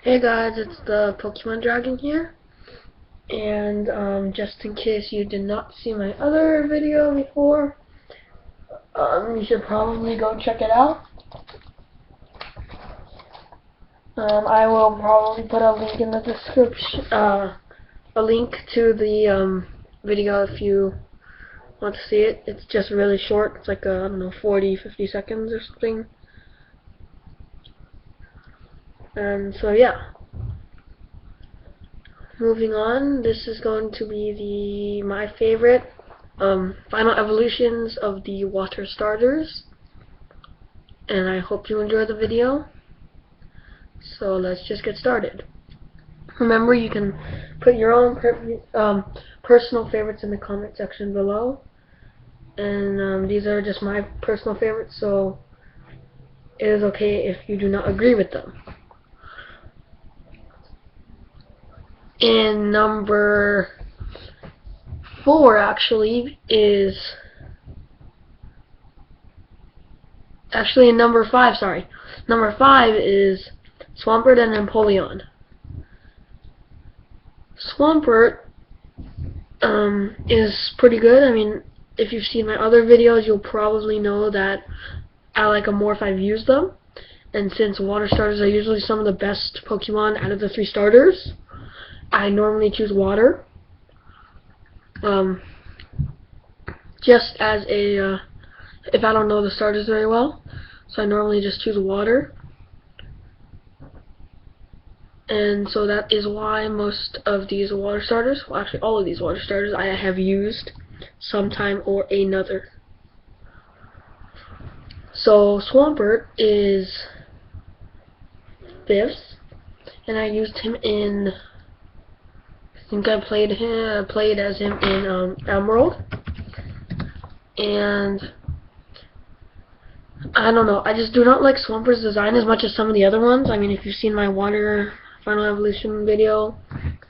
Hey guys, it's the Pokemon Dragon here, and just in case you did not see my other video before, you should probably go check it out. I will probably put a link in the description, a link to the video if you want to see it. It's just really short. It's like, I don't know, 40-50 seconds or something. And so yeah. Moving on, this is going to be my favorite final evolutions of the water starters, and I hope you enjoy the video. So let's just get started. Remember, you can put your own personal favorites in the comment section below, and these are just my personal favorites, so it is okay if you do not agree with them. And number 4 actually is in number 5, sorry. Number 5 is Swampert and Empoleon. Swampert is pretty good. I mean, if you've seen my other videos, you'll probably know that I like them more if I've used them. And since water starters are usually some of the best Pokemon out of the 3 starters, I normally choose water. Just as a, if I don't know the starters very well, so I normally just choose water. And so that is why most of these water starters, well actually all of these water starters, I have used sometime or another. So Swampert is 5th, and I used him in, I think I played as him in Emerald, and I don't know, I just do not like Swampert's design as much as some of the other ones. I mean, if you've seen my water final evolution video,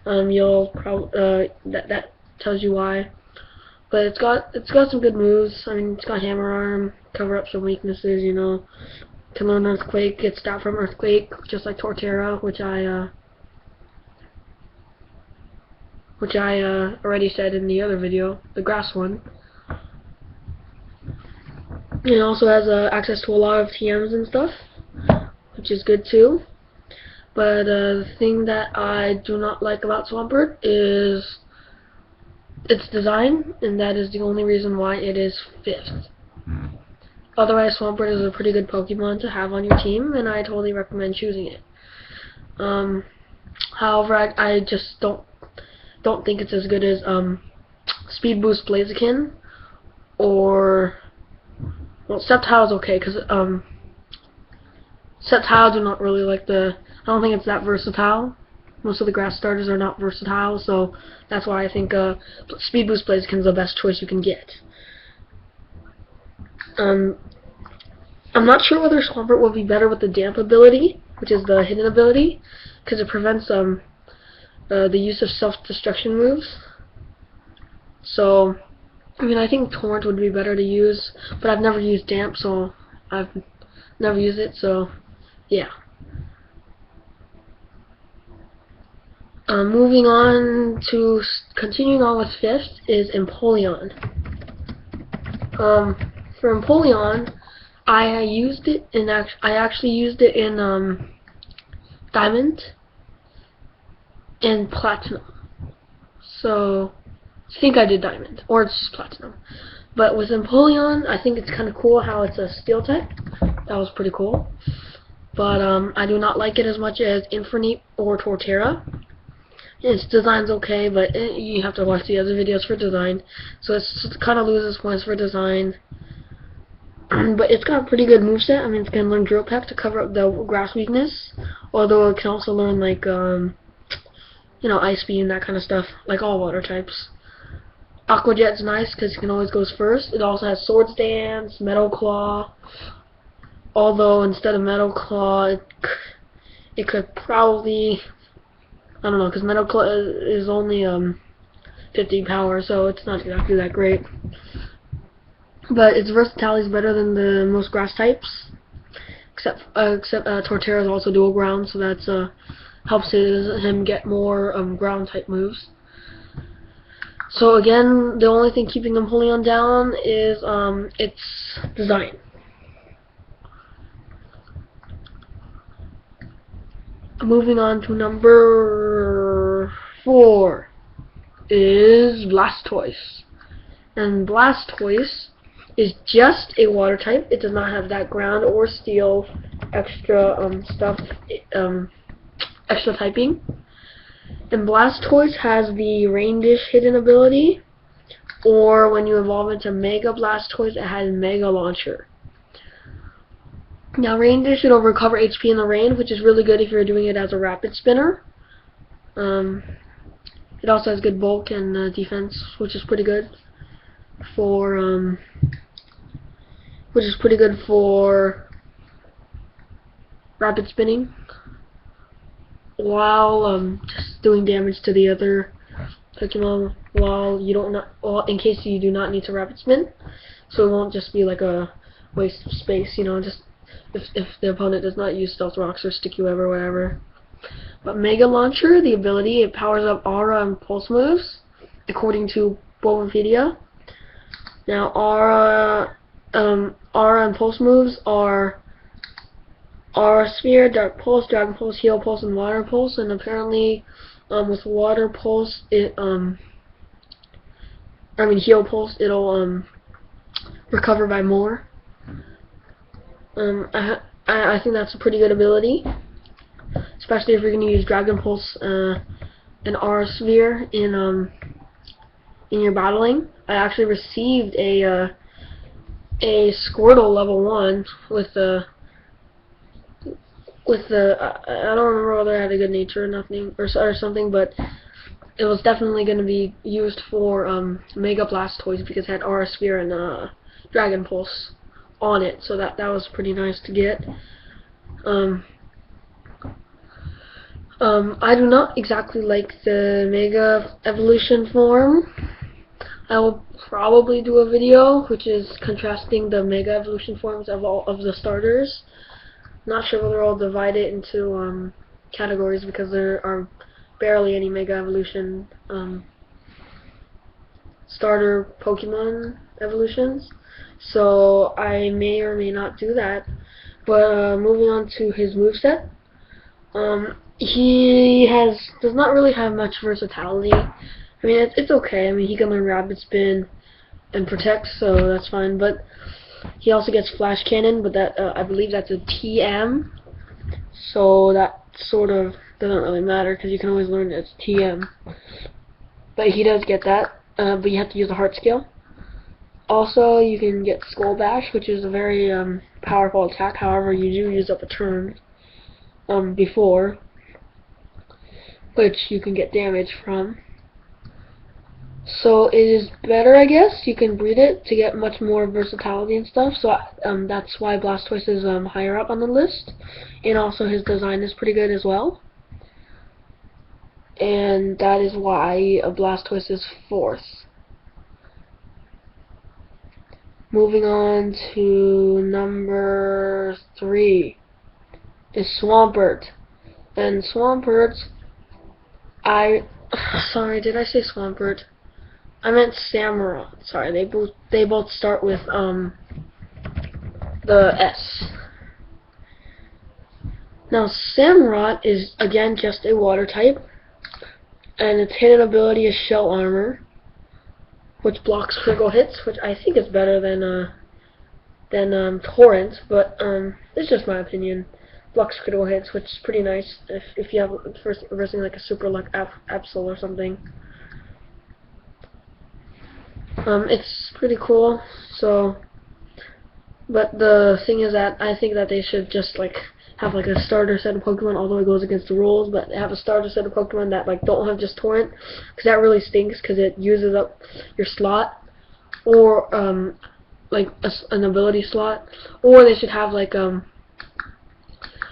you'll probably that tells you why. But it's got some good moves. I mean, it's got Hammer Arm, cover up some weaknesses, you know. Can learn Earthquake, get stat from Earthquake, just like Torterra, which I already said in the other video, the grass one. It also has access to a lot of TMs and stuff, which is good too. But the thing that I do not like about Swampert is its design, and that is the only reason why it is 5th. Otherwise, Swampert is a pretty good Pokemon to have on your team, and I totally recommend choosing it. However, I just don't think it's as good as Speed Boost Blaziken, or, well, Sceptile is okay, because Sceptile do not really like I don't think it's that versatile. Most of the grass starters are not versatile, so that's why I think Speed Boost Blaziken is the best choice you can get. I'm not sure whether Swampert will be better with the Damp ability, which is the hidden ability, because it prevents the use of self-destruction moves. So, I mean, I think Torrent would be better to use, but I've never used Damp, so I've never used it, so yeah. Moving on to, continuing on with 5th is Empoleon. For Empoleon, I actually used it in Diamond and Platinum. So I think I did Diamond, or it's Platinum. But with Empoleon, I think it's kind of cool how it's a Steel type. That was pretty cool. But I do not like it as much as Infernape or Torterra. Its design's okay, but you have to watch the other videos for design. So it kind of loses points for design. But it's got a pretty good moveset. I mean, it's going to learn Drill Peck to cover up the grass weakness. Although it can also learn, like, you know, Ice Beam, that kind of stuff, like all water types. Aqua Jet's nice because it can always goes first. It also has Swords Dance, Metal Claw. Although instead of Metal Claw, it could probably, I don't know, because Metal Claw is only 50 power, so it's not exactly that great. But its versatility is better than the most grass types, except Torterra is also dual ground, so that's helps him get more ground type moves. So again, the only thing keeping Empoleon down is its design. Moving on to number 4 is Blastoise. And Blastoise is just a water type. It does not have that ground or steel extra extra typing. And Blastoise has the Rain Dish hidden ability, or when you evolve into Mega Blastoise, it has Mega Launcher. Now, Rain Dish, it'll recover HP in the rain, which is really good if you're doing it as a rapid spinner. It also has good bulk and defense, which is pretty good for rapid spinning, while just doing damage to the other Pokemon in case you do not need to rapid spin, so it won't just be like a waste of space, just if the opponent does not use Stealth Rocks or Sticky Web or whatever. But Mega Launcher, the ability, it powers up Aura and Pulse moves, according to Bulbapedia. Now, Aura and Pulse moves are Aura Sphere, Dark Pulse, Dragon Pulse, Heal Pulse, and Water Pulse. And apparently, with Water Pulse, Heal Pulse, it'll recover by more. I think that's a pretty good ability, especially if you're going to use Dragon Pulse and Aura Sphere in your battling. I actually received a Squirtle level 1 with the I don't remember whether it had a good nature or nothing or something, but it was definitely going to be used for Mega Blastoise because it had Aura Sphere and Dragon Pulse on it, so that was pretty nice to get. I do not exactly like the Mega Evolution form. I will probably do a video which is contrasting the Mega Evolution forms of all of the starters. Not sure whether I'll divide it into categories because there are barely any Mega Evolution starter Pokemon evolutions, so I may or may not do that. But moving on to his moveset, he does not really have much versatility. I mean, it's okay. I mean, he can learn Rapid Spin and Protect, so that's fine. But he also gets Flash Cannon, but that I believe that's a TM, so that sort of doesn't really matter because you can always learn it's TM. But he does get that, but you have to use a Heart Scale. Also, you can get Skull Bash, which is a very powerful attack. However, you do use up a turn before, which you can get damage from. So it is better, I guess. You can breed it to get much more versatility and stuff. So that's why Blastoise is higher up on the list, and also his design is pretty good as well. And that is why Blastoise is 4th. Moving on to number 3 is Swampert. And Swampert, sorry, did I say Swampert? I meant Samurott. Sorry, they both start with the S. Now, Samurott is again just a water type, and its hidden ability is Shell Armor, which blocks critical hits, which I think is better than Torrent, but it's just my opinion. Blocks critical hits, which is pretty nice if you have versing like a super luck Absol or something. It's pretty cool. So, but the thing is that I think that they should just have a starter set of Pokemon, although it goes against the rules, but have a starter set of Pokemon that don't have just Torrent, because that really stinks because it uses up your slot, or an ability slot, or they should have an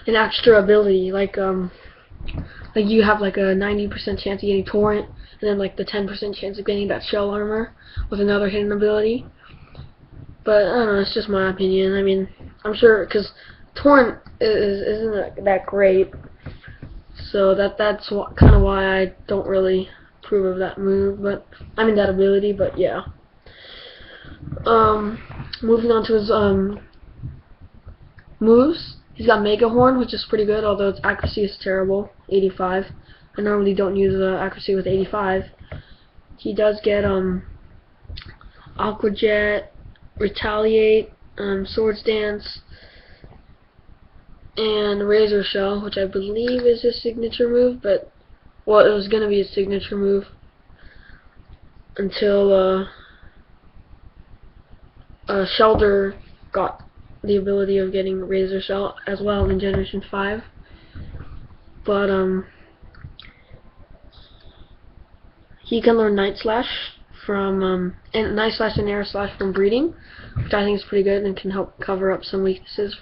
extra ability, you have a 90% chance of getting Torrent, and then the 10% chance of getting that Shell Armor with another hidden ability. But I don't know, it's just my opinion. I mean, I'm sure because Torrent isn't that great, So that's kind of why I don't really approve of that move, but I mean that ability. But yeah. Moving on to his moves. He's got Mega Horn, which is pretty good, although its accuracy is terrible, 85. I normally don't use accuracy with 85. He does get Aqua Jet, Retaliate, Swords Dance, and Razor Shell, which I believe is his signature move, but well, it was gonna be his signature move until Shelder got the ability of getting Razor Shell as well in Generation 5. But he can learn Night Slash from and Night Slash and Air Slash from breeding, which I think is pretty good and can help cover up some weaknesses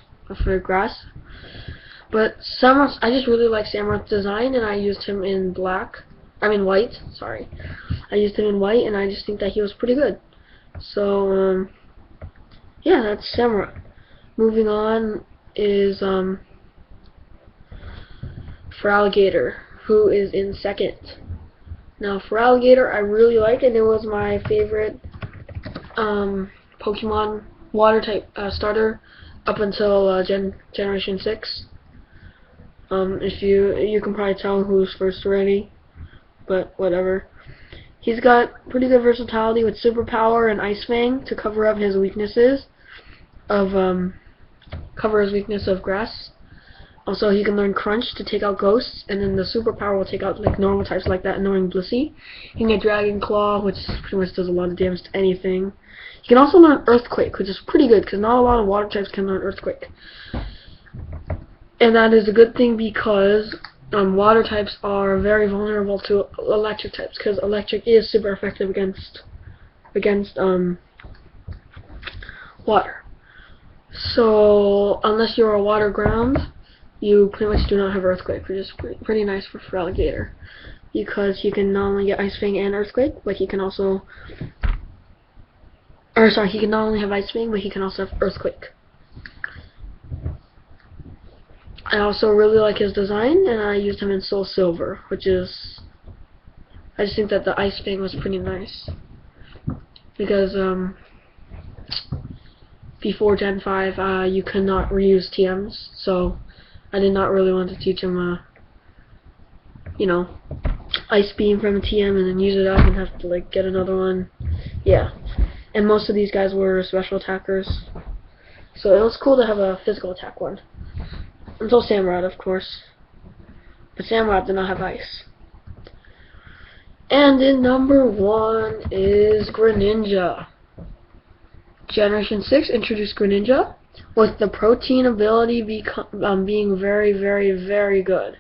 for grass. But Samurott, I just really like Samurott's design, and I used him in white. Sorry, I used him in white, and I just think that he was pretty good. So yeah, that's Samurott. Moving on is Feraligatr, who is in second. Now, Feraligatr I really like, and it was my favorite Pokemon water type starter up until Generation 6. If you can probably tell who's first already, but whatever. He's got pretty good versatility with Superpower and Ice Fang to cover up his weaknesses of grass. Also, he can learn Crunch to take out ghosts, and then the Superpower will take out like normal types like that annoying Blissey. He can get Dragon Claw, which pretty much does a lot of damage to anything. He can also learn Earthquake, which is pretty good because not a lot of water types can learn Earthquake. And that is a good thing because water types are very vulnerable to electric types, because electric is super effective against water. So unless you're a water ground, you pretty much do not have Earthquake, which is pretty nice for Feraligatr, because he can not only get Ice Fang and Earthquake, but he can also, he can not only have Ice Fang, but he can also have Earthquake. I also really like his design, and I used him in Soul Silver, which is, I just think that the Ice Fang was pretty nice, because before Gen 5 you could not reuse TMs, so I did not really want to teach him Ice Beam from a TM and then use it up and have to like get another one. Yeah, and most of these guys were special attackers, so it was cool to have a physical attack one. Until Samurott, of course. But Samurott did not have ice. And in number 1 is Greninja. Generation 6 introduced Greninja with the protein ability being very, very, very good.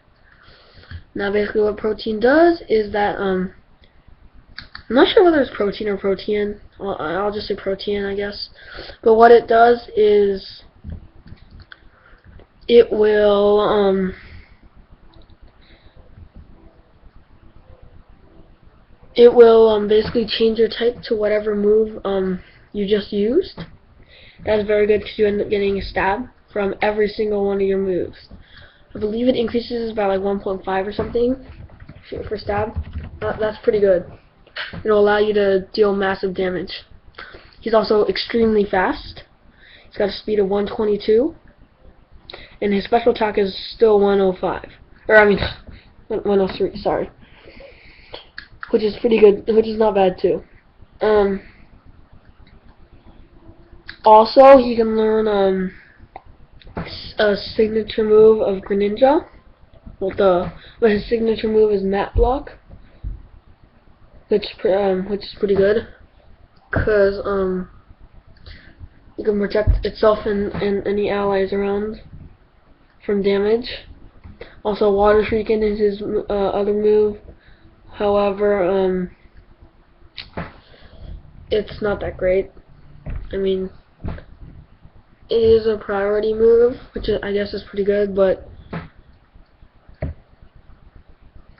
Now basically what protein does is that, I'm not sure whether it's protein or protein. Well, I'll just say protein, I guess. But what it does is it will basically change your type to whatever move you just used. That's very good because you end up getting a stab from every single one of your moves. I believe it increases by like 1.5 or something for stab. That's pretty good. It'll allow you to deal massive damage. He's also extremely fast. He's got a speed of 122. And his special attack is still 105. Or, I mean, 103, sorry. Which is pretty good, which is not bad, too. Also, he can learn a signature move of Greninja. But his signature move is Mat Block. Which is pretty good. Because, it can protect itself and any allies around from damage. Also, Water Shrieking is his other move. However, it's not that great. I mean, it is a priority move, which I guess is pretty good, but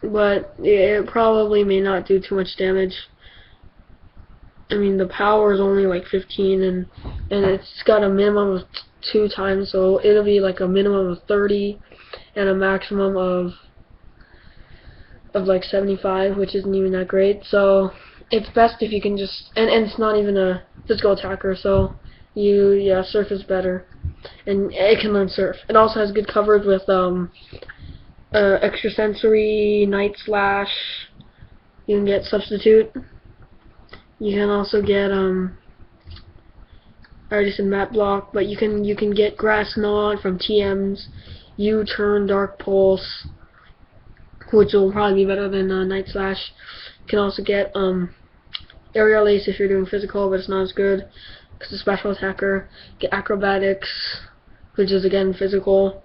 it probably may not do too much damage. I mean, the power is only like 15, and it's got a minimum of 2 times, so it'll be like a minimum of 30 and a maximum of of like 75, which isn't even that great. So it's best if you can just, and it's not even a physical attacker, so yeah, surf is better, and it can learn surf. It also has good coverage with extrasensory, night slash. You can get substitute. You can also get I already said map block, but you can get grass knot from TMs, U-turn, dark pulse, which will probably be better than night slash. You can also get aerial ace if you're doing physical, but it's not as good because it's a special attacker. Get acrobatics, which is again physical.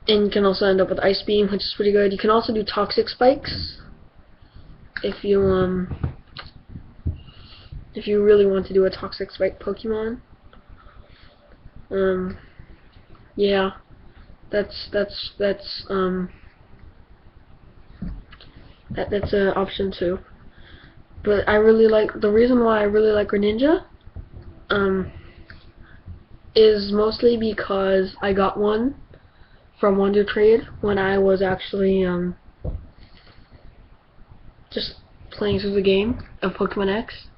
And you can also end up with ice beam, which is pretty good. You can also do toxic spikes if you really want to do a toxic spike Pokemon. Yeah, that's an option too. But I really like, the reason why I really like Greninja is mostly because I got one from Wonder Trade when I was actually just playing through the game of Pokemon X.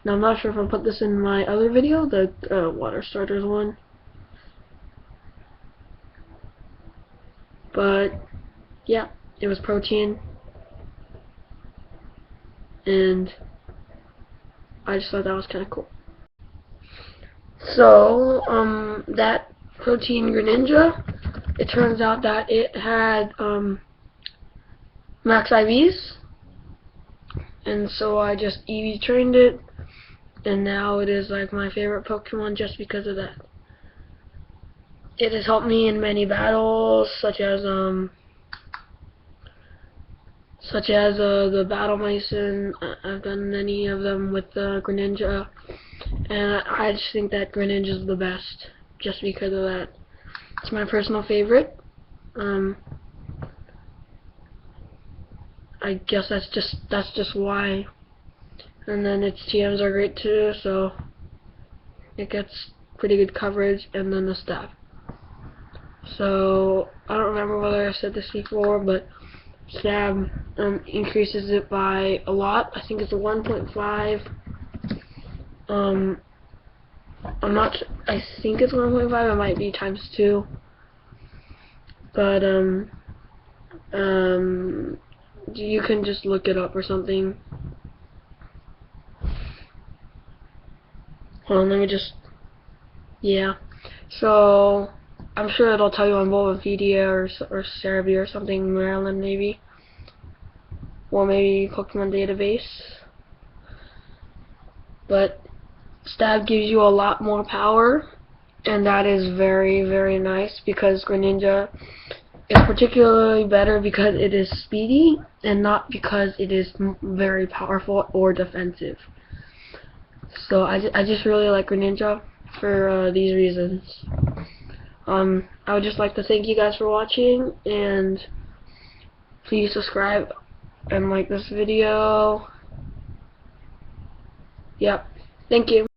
Now I'm not sure if I'll put this in my other video, the water starters one. But yeah, it was protein, and I just thought that was kind of cool. So that protein Greninja, it turns out that it had max IVs, and so I just EV trained it, and now it is like my favorite Pokemon just because of that. It has helped me in many battles, such as the Battle Mason. I've done many of them with the Greninja, and I just think that Greninja is the best, just because of that. It's my personal favorite. I guess that's just why. And then its TMs are great too, so it gets pretty good coverage, and then the stab. So I don't remember whether I said this before, but stab increases it by a lot. I think it's a 1.5. I'm not sure. I think it's 1.5. It might be times 2. But you can just look it up or something. Hold on, let me just. Yeah. So I'm sure it'll tell you on Bulbapedia or Cerebi or something, Maryland maybe, or maybe Pokemon Database. But Stab gives you a lot more power, and that is very, very nice, because Greninja is particularly better because it is speedy and not because it is very powerful or defensive. So I just really like Greninja for these reasons. I would just like to thank you guys for watching, and please subscribe and like this video. Yep. Thank you.